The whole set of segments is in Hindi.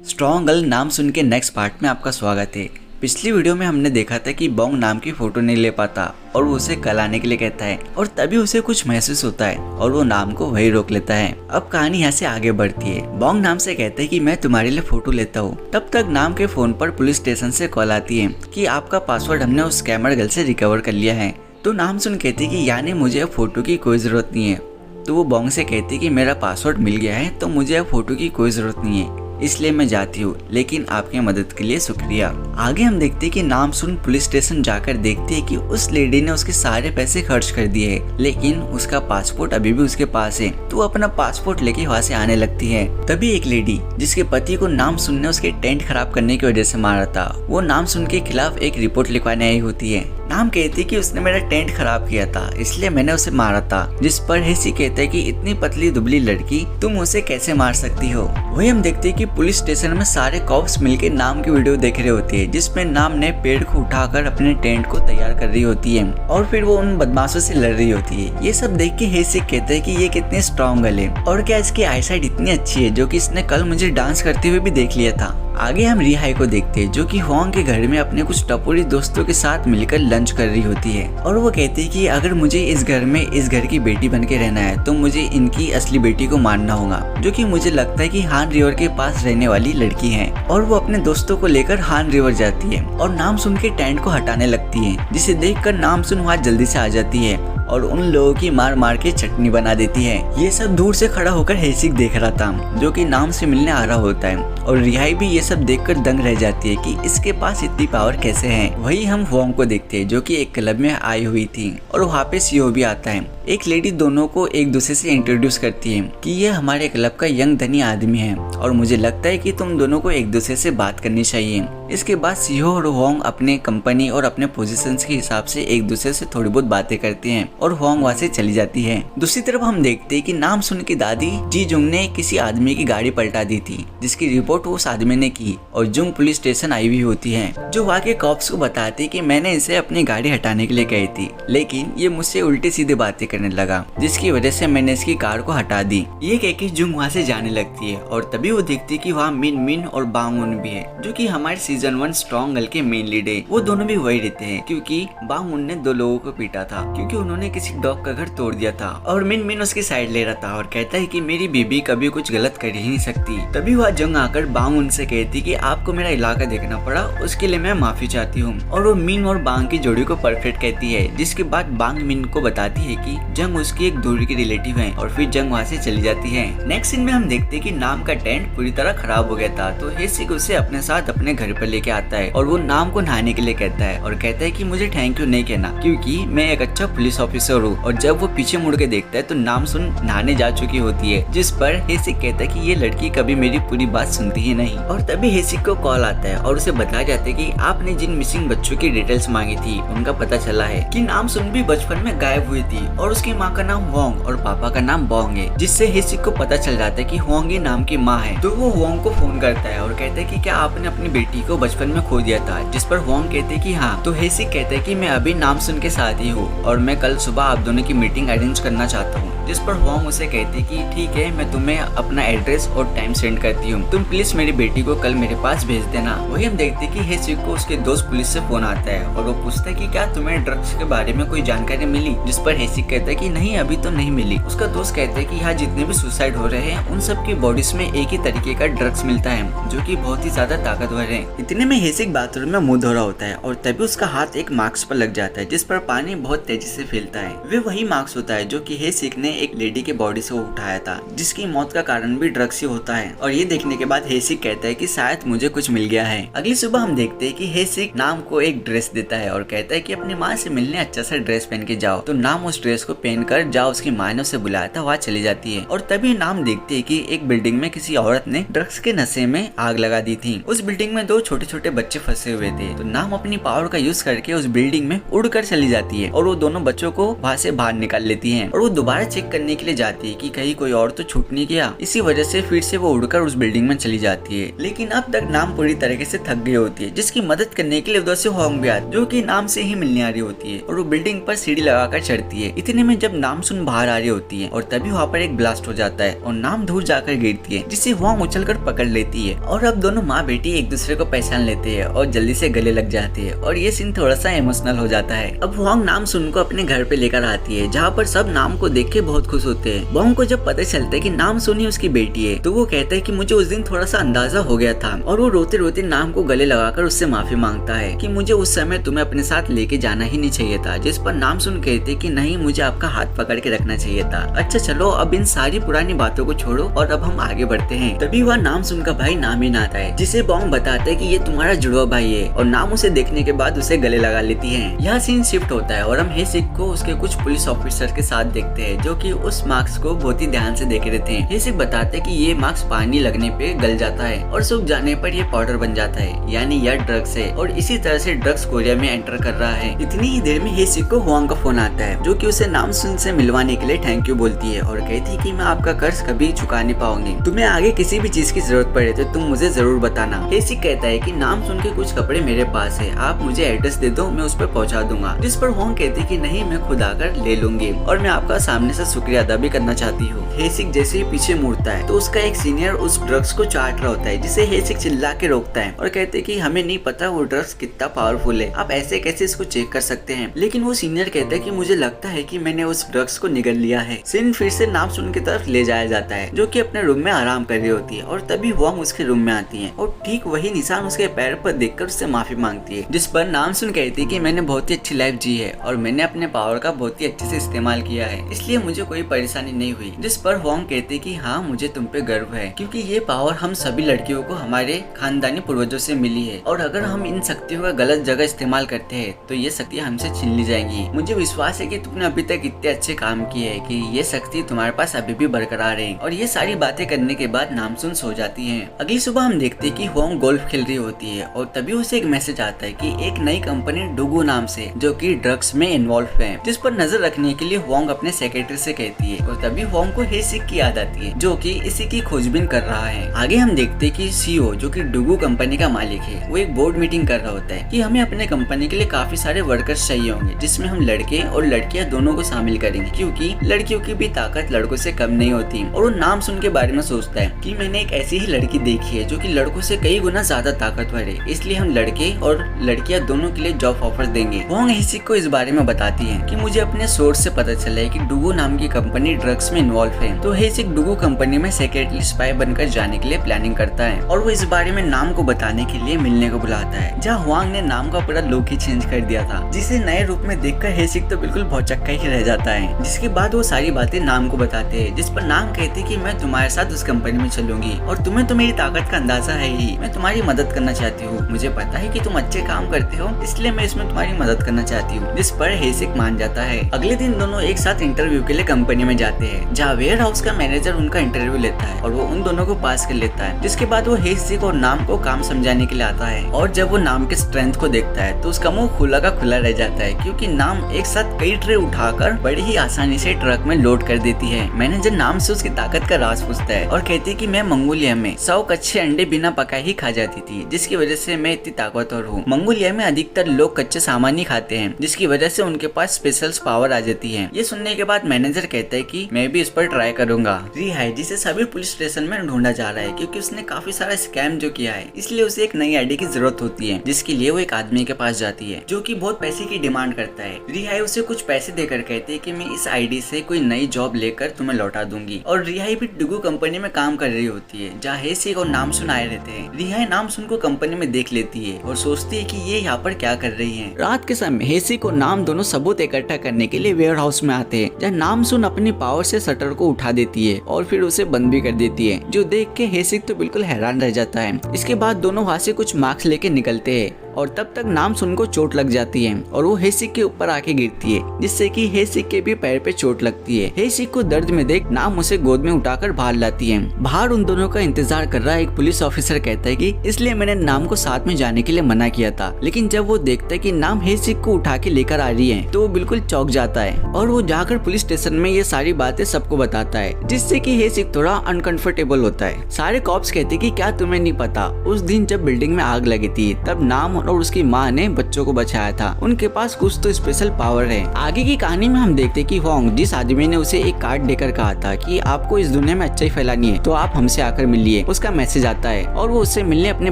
स्ट्रॉन्ग गर्ल नाम सुन के नेक्स्ट पार्ट में आपका स्वागत है। पिछली वीडियो में हमने देखा था कि बॉन्ग नाम की फोटो नहीं ले पाता और वो उसे कल आने के लिए कहता है और तभी उसे कुछ महसूस होता है और वो नाम को वही रोक लेता है। अब कहानी यहाँ से आगे बढ़ती है। बॉन्ग नाम से कहता है कि मैं तुम्हारे लिए फोटो लेता हूँ। तब तक नाम के फोन पर पुलिस स्टेशन से कॉल आती है कि आपका पासवर्ड हमने उस स्कैमर गर्ल से रिकवर कर लिया है। तो नाम सुन कहती है कि यानी मुझे अब फोटो की कोई जरूरत नहीं है। तो वो बॉन्ग से कहती है कि मेरा पासवर्ड मिल गया है तो मुझे अब फोटो की कोई जरूरत नहीं है, इसलिए मैं जाती हूँ, लेकिन आपकी मदद के लिए शुक्रिया। आगे हम देखते हैं कि नाम सुन पुलिस स्टेशन जाकर देखते हैं कि उस लेडी ने उसके सारे पैसे खर्च कर दिए हैं, लेकिन उसका पासपोर्ट अभी भी उसके पास है। तो वो अपना पासपोर्ट लेके वहाँ से आने लगती है। तभी एक लेडी जिसके पति को नाम सुन ने उसके टेंट खराब करने की वजह से मारा था, वो नाम सुन के खिलाफ एक रिपोर्ट लिखवाने आई होती है। नाम कहती है कि उसने मेरा टेंट खराब किया था, इसलिए मैंने उसे मारा था। जिस पर हेसी कहता है कि इतनी पतली दुबली लड़की तुम उसे कैसे मार सकती हो। वही हम देखते हैं कि पुलिस स्टेशन में सारे कॉप्स मिलकर नाम की वीडियो देख रहे होती है, जिसमें नाम ने पेड़ को उठाकर अपने टेंट को तैयार कर रही होती है और फिर वो उन बदमाशों से लड़ रही होती है। ये सब देख के हेसी कहता है कि ये कितनी स्ट्रॉन्ग गर्ल है और क्या इसकी आईसाइट इतनी अच्छी है जो कि इसने कल मुझे डांस करते हुए भी देख लिया था। आगे हम रिहाई को देखते हैं जो कि हुआंग के घर में अपने कुछ टपोरी दोस्तों के साथ मिलकर लंच कर रही होती है और वो कहती है कि अगर मुझे इस घर में इस घर की बेटी बन के रहना है तो मुझे इनकी असली बेटी को मारना होगा, जो कि मुझे लगता है कि हान रिवर के पास रहने वाली लड़की है। और वो अपने दोस्तों को लेकर हान रिवर जाती है और नाम सुन के टेंट को हटाने लगती है, जिसे देखकर नाम सुन वहाँ जल्दी से आ जाती है और उन लोगों की मार मार के चटनी बना देती है। ये सब दूर से खड़ा होकर हेसिक देख रहा था, जो कि नाम से मिलने आ रहा होता है और रिहाई भी ये सब देखकर दंग रह जाती है कि इसके पास इतनी पावर कैसे है। वही हम हुआंग को देखते हैं जो कि एक क्लब में आई हुई थी और वहाँ पे सीओ भी आता है। एक लेडी दोनों को एक दूसरे से इंट्रोड्यूस करती है कि ये हमारे क्लब का यंग धनी आदमी है और मुझे लगता है कि तुम दोनों को एक दूसरे से बात करनी चाहिए। इसके बाद सीओ और हुआंग अपने कंपनी और अपने पोजीशंस के हिसाब से एक दूसरे से थोड़ी बहुत बातें करते हैं और हुआंग वहाँ से चली जाती है। दूसरी तरफ हम देखते हैं कि नाम सुन की दादी जी जुंग ने किसी आदमी की गाड़ी पलटा दी थी, जिसकी रिपोर्ट उस आदमी ने की और जुंग पुलिस स्टेशन आई हुई होती है, जो वहाँ के कॉप्स को बताती है कि मैंने इसे अपनी गाड़ी हटाने के लिए कही थी, लेकिन ये मुझसे उल्टी सीधी बातें करने लगा, जिसकी वजह से मैंने इसकी कार को हटा दी। ये कह के जुंग वहाँ से जाने लगती है और तभी वो देखती है कि वहाँ मिन मिन और बांग उन भी है, जो कि हमारे सीजन 1 स्ट्रॉन्ग गर्ल के मेन लीड है। वो दोनों भी वही रहते हैं क्योंकि बांग उन ने 2 लोगों को पीटा था क्योंकि उन्होंने किसी डॉग का घर तोड़ दिया था और मिन मिन उसकी साइड ले रहा था और कहता है कि मेरी बीबी कभी कुछ गलत कर ही नहीं सकती। तभी वह जंग आकर बांग उनसे कहती कि आपको मेरा इलाका देखना पड़ा, उसके लिए मैं माफी चाहती हूँ। और वो मिन और बांग की जोड़ी को परफेक्ट कहती है, जिसके बाद बांग मिन को बताती है कि जंग उसकी एक दूर की रिलेटिव है और फिर जंग वहाँ से चली जाती है। नेक्स्ट सीन में हम देखते हैं कि नाम का टेंट पूरी तरह खराब हो गया था, तो हेसिक उसे अपने साथ अपने घर पर लेके आता है और वो नाम को नहाने के लिए कहता है और कहता है कि मुझे थैंक यू नहीं कहना क्योंकि मैं एक अच्छा पुलिस ऑफिसर हूँ। और जब वो पीछे मुड़ के देखता है तो नाम सुन नहाने जा चुकी होती है, जिस पर हेसिक कहता है कि ये लड़की कभी मेरी पूरी बात सुनती ही नहीं। और तभी हेसिक को कॉल आता है और उसे बताया जाता है कि आपने जिन मिसिंग बच्चों की डिटेल्स मांगी थी उनका पता चला है कि नाम सुन भी बचपन में गायब हुई थी और उसकी माँ का नाम हुआंग और पापा का नाम बॉन्ग है, जिससे हेसिक को पता चल जाता है कि हुआंग ही नाम की माँ है। तो वो हुआंग को फोन करता है और कहता है कि क्या आपने अपनी बेटी को बचपन में खो दिया था, जिस पर हुआंग कहते हैं कि हाँ। तो हेसिक कहता है कि मैं अभी नाम सुन के साथ ही हूँ और मैं कल सुबह आप दोनों की मीटिंग अरेंज करना चाहता हूँ, जिस पर हुआंग उसे कहती कि ठीक है, मैं तुम्हें अपना एड्रेस और टाइम सेंड करती हूँ, तुम प्लीज मेरी बेटी को कल मेरे पास भेज देना। वही हम देखते कि हेसिक को उसके दोस्त पुलिस से फोन आता है और वो पूछता है कि क्या तुम्हें ड्रग्स के बारे में कोई जानकारी मिली, जिस पर हेसिक कहता है कि नहीं, अभी तो नहीं मिली। उसका दोस्त कहता है कि यहाँ जितने भी सुसाइड हो रहे हैं उन सब की बॉडीज में एक ही तरीके का ड्रग्स मिलता है जो कि बहुत ही ज्यादा ताकतवर है। इतने में हेसिक बाथरूम में मुंह धो रहा होता है और तभी उसका हाथ एक मार्क्स पर लग जाता है, जिस पर पानी बहुत तेजी से फैलता है। वे वही मार्क्स होता है जो कि हेसिक ने एक लेडी के बॉडी से उठाया था, जिसकी मौत का कारण भी ड्रग्स ही होता है। और ये देखने के बाद हेसिक कहता है कि शायद मुझे कुछ मिल गया है। अगली सुबह हम देखते हैं कि हेसिक नाम को एक ड्रेस देता है और कहता है कि अपनी माँ से मिलने अच्छा सा ड्रेस पहन के जाओ। तो नाम उस ड्रेस को पहनकर जाओ उसकी माँ ने उसे बुलाया था वहाँ चली जाती है। और तभी नाम देखते है कि एक बिल्डिंग में किसी औरत ने ड्रग्स के नशे में आग लगा दी थी। उस बिल्डिंग में 2 छोटे छोटे बच्चे फंसे हुए थे, तो नाम अपनी पावर का यूज करके उस बिल्डिंग में उड़कर चली जाती है और वो दोनों बच्चों को वहाँ से बाहर निकाल लेती है। और वो दोबारा चेक करने के लिए जाती है कि कहीं कोई और तो छूट नहीं गया। इसी वजह से फिर से वो उड़कर उस बिल्डिंग में चली चली जाती है, लेकिन अब तक नाम पूरी तरीके से थक गई होती है, जिसकी मदद करने के लिए उधर से होंग भी आती है, जो कि नाम से ही मिलने आ रही होती है और वो बिल्डिंग पर सीढ़ी लगाकर चढ़ती है। इतने में जब नाम सुन बाहर आ रही होती है और तभी वहाँ पर एक ब्लास्ट हो जाता है और नाम दूर जाकर गिरती है, जिसे होंग उछलकर पकड़ लेती है और अब दोनों माँ बेटी एक दूसरे को पहचान लेते हैं और जल्दी से गले लग जाते हैं और ये सीन थोड़ा सा इमोशनल हो जाता है। अब होंग नाम सुन को अपने घर पे लेकर आती है, जहाँ पर सब नाम को देख के बहुत खुश होते हैं। होंग को जब पता चलता है कि नाम सुन ही उसकी बेटी है, तो वो कहता है कि मुझे उस दिन थोड़ा सा अंदाजा हो गया था, और वो रोते रोते नाम को गले लगाकर उससे माफी मांगता है कि मुझे उस समय तुम्हें अपने साथ लेके जाना ही नहीं चाहिए था। जिस पर नाम सुन कहते कि नहीं, मुझे आपका हाथ पकड़ के रखना चाहिए था। अच्छा चलो, अब इन सारी पुरानी बातों को छोड़ो और अब हम आगे बढ़ते हैं। तभी वह नाम सुन का भाई नामिन आता है, जिसे बॉन्ग बताता है कि ये तुम्हारा जुड़वा भाई है, और नाम उसे देखने के बाद उसे गले लगा लेती है। यह सीन शिफ्ट होता है और हम हेसिक को उसके कुछ पुलिस ऑफिसर के साथ देखते हैं, जो कि उस मार्क्स को बहुत ही ध्यान से देख रहे थे। हेसिक बताते कि ये मार्क्स पानी लगने पे गल जाता है और सूख जाने पर ये पाउडर बन जाता है, यानी यह ड्रग्स है, और इसी तरह से ड्रग्स कोरिया में एंटर कर रहा है। इतनी ही देर में हेसिक को होंग का फोन आता है, जो कि उसे नाम सुन से मिलवाने के लिए थैंक यू बोलती है और कहती है कि मैं आपका कर्ज कभी चुका नहीं पाऊंगी, तुम्हें आगे किसी भी चीज की जरूरत पड़े तो तुम मुझे जरूर बताना। हेसिक कहता है कि नाम सुन के कुछ कपड़े मेरे पास है, आप मुझे एड्रेस दे दो, मैं उस पर पहुंचा दूंगा। जिस पर होंग कहती है कि नहीं, मैं खुद आकर ले लूंगी और मैं आपका सामने से शुक्रिया अदा भी करना चाहती हूँ। हेसिक जैसे ही पीछे मुड़ता है तो उसका एक सीनियर उस ड्रग्स को चाट रहा होता है, जिसे हेसिक चिल्ला के रोकता है और कहते हैं कि हमें नहीं पता वो ड्रग्स कितना पावरफुल है, आप ऐसे कैसे इसको चेक कर सकते हैं। लेकिन वो सीनियर कहता है कि मुझे लगता है कि मैंने उस ड्रग्स को निगल लिया है। सीन फिर से नाम सुन की तरफ ले जाया जाता है, जो कि अपने रूम में आराम कर रही होती है, और तभी होंग उसके रूम में आती है और ठीक वही निशान उसके पैर पर देखकर उससे माफी मांगती है। जिस पर नाम सुन कहती है कि मैंने बहुत ही अच्छी लाइफ जी है और मैंने अपने पावर का बहुत ही अच्छे से इस्तेमाल किया है, इसलिए मुझे कोई परेशानी नहीं हुई। जिस पर होंग कहते कि हाँ, मुझे तुम पे गर्व है, क्योंकि ये पावर हम सभी लड़कियों को हमारे खानदानी पूर्वजों से मिली है, और अगर हम इन शक्तियों का गलत जगह इस्तेमाल करते हैं तो ये शक्तियाँ हमसे छीन ली जाएंगी। मुझे विश्वास है कि तुमने अभी तक इतने अच्छे काम किए हैं कि ये शक्ति तुम्हारे पास अभी भी बरकरार है। और ये सारी बातें करने के बाद नामसुन सो जाती है। अगली सुबह हम देखते हैं कि होंग गोल्फ खेल रही होती है और तभी उसे एक मैसेज आता है कि एक नई कंपनी डुगू नाम से, जो कि ड्रग्स में इन्वॉल्व है, जिस पर नजर रखने के लिए होंग अपने सेक्रेटरी से कहती है, और तभी होंग को हेसिक की याद आती है, जो कि इसी की खोजबीन कर रहा है। आगे हम देखते हैं कि सीईओ, जो कि डुगू कंपनी का मालिक है, वो एक बोर्ड मीटिंग कर रहा होता है कि हमें अपने कंपनी के लिए काफी सारे वर्कर्स चाहिए होंगे, जिसमें हम लड़के और लड़कियां दोनों को शामिल करेंगे, क्योंकि लड़कियों की भी ताकत लड़कों से कम नहीं होती। और वो नाम सुन के बारे में सोचता है कि मैंने एक ऐसी ही लड़की देखी है जो कि लड़कों से कई गुना ज्यादा ताकतवर है, इसलिए हम लड़के और लड़कियां दोनों के लिए जॉब ऑफर देंगे। होंग हेसिक को इस बारे में बताती है कि मुझे अपने सोर्स से पता चला है कि डुगू नाम की कंपनी ड्रग्स में इन्वॉल्व है। तो हेसिक डुगू कंपनी में सेक्रेटरी स्पाई बनकर जाने के लिए प्लानिंग करता है और वो इस बारे में नाम को बताने के लिए मिलने को बुलाता है, जहाँ होंग ने नाम का पूरा लुक ही चेंज कर दिया था, जिसे नए रूप में देखकर हेसिक तो बिल्कुल भौचक्का ही रह जाता है। जिसके बाद वो सारी बातें नाम को बताते हैं, जिस पर नाम कहते कि मैं तुम्हारे साथ उस कंपनी में चलूंगी और तुम्हें तो मेरी ताकत का अंदाजा है ही, मैं तुम्हारी मदद करना चाहती हूँ, मुझे पता है कि तुम अच्छे काम करते हो, इसलिए मैं इसमें तुम्हारी मदद करना चाहती हूँ। जिस पर हेसिक मान जाता है। अगले दिन दोनों एक साथ इंटरव्यू के लिए कंपनी में जाते हैं, जहाँ वेयर हाउस का मैनेजर उनका इंटरव्यू लेता है और वो उन दोनों को पास कर लेता है। जिसके बाद वो हेसिक और नाम को काम समझाने के लिए आता है, और जब वो नाम के स्ट्रेंथ को देखता है तो उसका मुंह खुला का खुला रह जाता है, क्योंकि नाम एक साथ कई ट्रे उठाकर बड़ी ही आसानी से ट्रक में लोड कर देती है। मैनेजर नाम से उसकी ताकत का राज पूछता है और कहती है कि मैं मंगोलिया में 100 कच्चे अंडे बिना पकाए ही खा जाती थी, जिसकी वजह से मैं इतनी ताकतवर हूँ। मंगोलिया में अधिकतर लोग कच्चे सामान ही खाते हैं, जिसकी वजह से उनके पास स्पेशल पावर आ जाती है। ये सुनने के बाद मैनेजर कहता है कि मैं भी इस पर ट्राई करूंगा। रिहाई, जिसे सभी पुलिस स्टेशन में ढूंढा जा रहा है, क्योंकि उसने काफी सारा स्कैम जो किया है, इसलिए उसे एक नई आईडी की जरूरत होती है, जिसके लिए वो एक आदमी के पास जाती है, जो कि बहुत पैसे की डिमांड करता है। रिहाई उसे कुछ पैसे देकर कहते हैं कि मैं इस आईडी से कोई नई जॉब लेकर तुम्हें लौटा दूंगी। और रिहाई भी डुगू कंपनी में काम कर रही होती है, जहाँ हेसिक और नाम सुन आए रहते हैं। रिहाई नाम सुन को कंपनी में देख लेती है और सोचती है कि ये यहाँ पर क्या कर रही है। रात के समय हेसिक और नाम दोनों सबूत इकट्ठा करने के लिए वेयर हाउस में आते हैं, जहाँ नाम सुन अपनी पावर से शटर को उठा देती है और फिर उसे बंद भी कर देती है, जो देख के हेसिक तो बिल्कुल हैरान रह जाता है। इसके बाद दोनों वहाँ से कुछ मार्क्स लेके निकलते हैं और तब तक नाम सुन को चोट लग जाती है और वो हेसिक के ऊपर आके गिरती है, जिससे कि हेसिक के भी पैर पे चोट लगती है। हेसिक को दर्द में देख नाम उसे गोद में उठाकर बाहर लाती है। बाहर उन दोनों का इंतजार कर रहा एक पुलिस ऑफिसर कहता है कि इसलिए मैंने नाम को साथ में जाने के लिए मना किया था। लेकिन जब वो देखता है कि नाम हेसिक को उठा के लेकर आ रही है तो वो बिल्कुल चौंक जाता है और वो जाकर पुलिस स्टेशन में ये सारी बातें सबको बताता है, जिससे कि हेसिक थोड़ा अनकंफर्टेबल होता है। सारे कॉप्स कहते कि क्या तुम्हें नहीं पता, उस दिन जब बिल्डिंग में आग लगी थी तब नाम और उसकी माँ ने बच्चों को बचाया था, उनके पास कुछ तो स्पेशल पावर है। आगे की कहानी में हम देखते कि होंग जिस आदमी ने उसे एक कार्ड देकर कहा था कि आपको इस दुनिया में अच्छाई फैलानी है तो आप हमसे आकर मिलिए, उसका मैसेज आता है और वो उससे मिलने अपने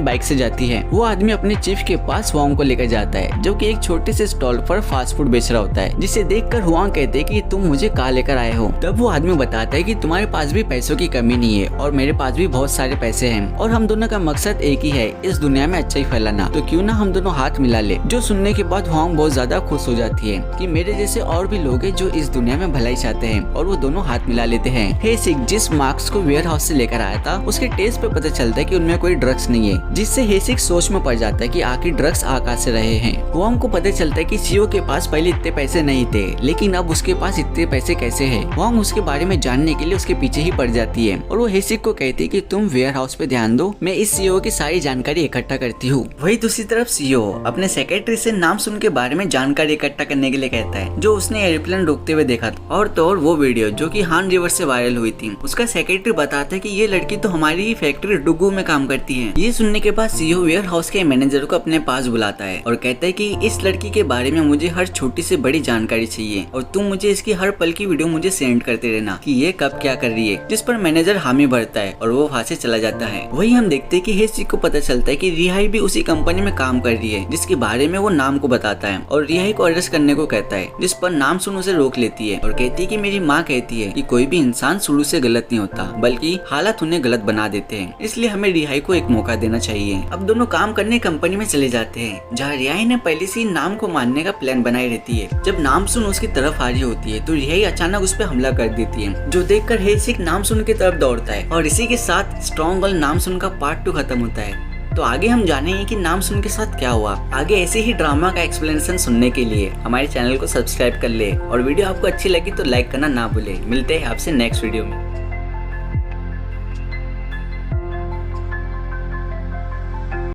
बाइक से जाती है। वो आदमी अपने चीफ के पास होंग को लेकर जाता है जो कि एक छोटे से स्टॉल पर फास्ट फूड बेच रहा होता है, जिसे देखकर होंग कहते हैं कि तुम मुझे कहाँ लेकर आए हो। तब वो आदमी बताता है कि तुम्हारे पास भी पैसों की कमी नहीं है और मेरे पास भी बहुत सारे पैसे हैं और हम दोनों का मकसद एक ही है, इस दुनिया में अच्छाई फैलाना, तो क्यों ना हम दोनों हाथ मिला ले। जो सुनने के बाद होंग बहुत ज्यादा खुश हो जाती है कि मेरे जैसे और भी लोग हैं जो इस दुनिया में भलाई चाहते हैं और वो दोनों हाथ मिला लेते हैं। हेसिक जिस मार्क्स को वेयर हाउस से लेकर आया था उसके टेस्ट पे पता चलता है कि उनमें कोई ड्रग्स नहीं है, जिससे हेसिक सोच में पड़ जाता है कि आखिर ड्रग्स कहां से रहे हैं। होंग को पता चलता है कि सीओ के पास पहले इतने पैसे नहीं थे लेकिन अब उसके पास इतने पैसे कैसे हैं। होंग उसके बारे में जानने के लिए उसके पीछे ही पड़ जाती है और वो हेसिक को कहती है कि तुम वेयर हाउस पे ध्यान दो, मैं इस सीईओ की सारी जानकारी इकट्ठा करती हूँ। वही दूसरी तरफ सीईओ अपने सेक्रेटरी से नाम सुन के बारे में जानकारी इकट्ठा करने के लिए कहता है जो उसने एयरप्लेन रुकते हुए देखा था। और तो और वो वीडियो जो कि हान रिवर से वायरल हुई थी, उसका सेक्रेटरी बताता है कि ये लड़की तो हमारी ही फैक्ट्री डुगू में काम करती है। ये सुनने के बाद सीईओ वेयर हाउस के मैनेजर को अपने पास बुलाता है और कहता है कि इस लड़की के बारे में मुझे हर छोटी से बड़ी जानकारी चाहिए और तुम मुझे इसकी हर पल की वीडियो मुझे सेंड करते रहना कि ये कब क्या कर रही है। जिस पर मैनेजर हामी भरता है और वो वहाँ से चला जाता है। वही हम देखते हैं कि हेसिक को पता चलता है कि रिहाई भी उसी कंपनी में काम कर रही है जिसके बारे में वो नाम को बताता है और रिहाई को अरेस्ट करने को कहता है, जिस पर नाम सुन उसे रोक लेती है और कहती है कि मेरी माँ कहती है कि कोई भी इंसान शुरू से गलत नहीं होता बल्कि हालात उन्हें गलत बना देते हैं, इसलिए हमें रिहाई को एक मौका देना चाहिए। अब दोनों काम करने कंपनी में चले जाते हैं जहाँ रिहाई ने पहले से ही नाम को मारने का प्लान बनाई रहती है। जब नाम सुन उसकी तरफ आ रही होती है तो रिहाई अचानक उस पर हमला कर देती है, जो देखकर हेसिक नाम सुन की तरफ दौड़ता है और इसी के साथ स्ट्रॉन्ग गर्ल नाम सुन का पार्ट 2 खत्म होता है। तो आगे हम जानेंगे कि नाम सुन के साथ क्या हुआ। आगे ऐसे ही ड्रामा का एक्सप्लेनेशन सुनने के लिए हमारे चैनल को सब्सक्राइब कर ले और वीडियो आपको अच्छी लगी तो लाइक करना ना भूले। मिलते हैं आपसे नेक्स्ट वीडियो में।